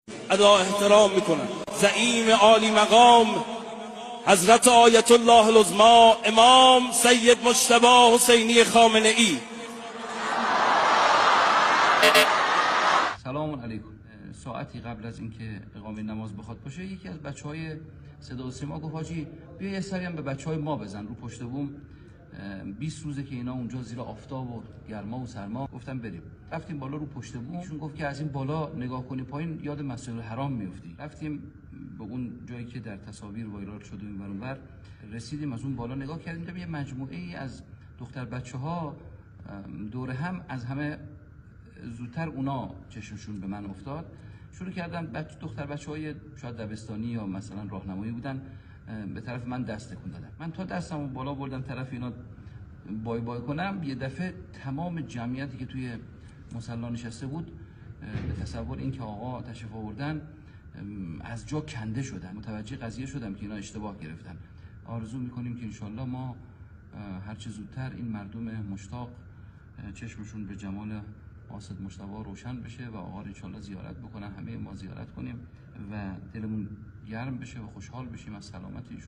ادا احترام میکنم زعیم عالی مقام حضرت آیت الله العظما امام سید مجتبی حسینی خامنه ای. سلام علیکم. ساعتی قبل از اینکه اقامه نماز بخواد باشه، یکی از بچهای صدا و سیما گفت حاجی بیا یه سری هم به بچهای ما بزن رو پشت بوم. 20 روزه که اینا اونجا زیر آفتاب و گرما و سرما. گفتم بریم. رفتیم بالا رو پشت بوم. ایشون گفت که از این بالا نگاه کنی پایین یاد مسجد الحرام میافتی. رفتیم به اون جایی که در تصاویر وایرال شده این ور اونور، رسیدیم از اون بالا نگاه کردیم، دیدم یه مجموعه ای از دختر بچه‌ها دور هم، از همه زودتر اونا چشمشون به من افتاد. شروع کردن دختر بچه‌های شاید دبستانی یا مثلا راهنمایی بودن، به طرف من دست تکون دادن. من تا دستمو بالا بردم طرف اینا بای بای کنم، یه دفعه تمام جمعیتی که توی مصلی نشسته بود به تصور این که آقا تشریف آوردن از جا کنده شدن. متوجه قضیه شدم که اینا اشتباه گرفتن. آرزو میکنیم که انشالله ما هرچه زودتر این مردم مشتاق چشمشون به جمال قاصد مجتبی روشن بشه و آقا رو انشالله زیارت بکنن، همه ما زیارت کنیم و دلمون گرم بشه و خوشحال بشیم از سلامت ایشون.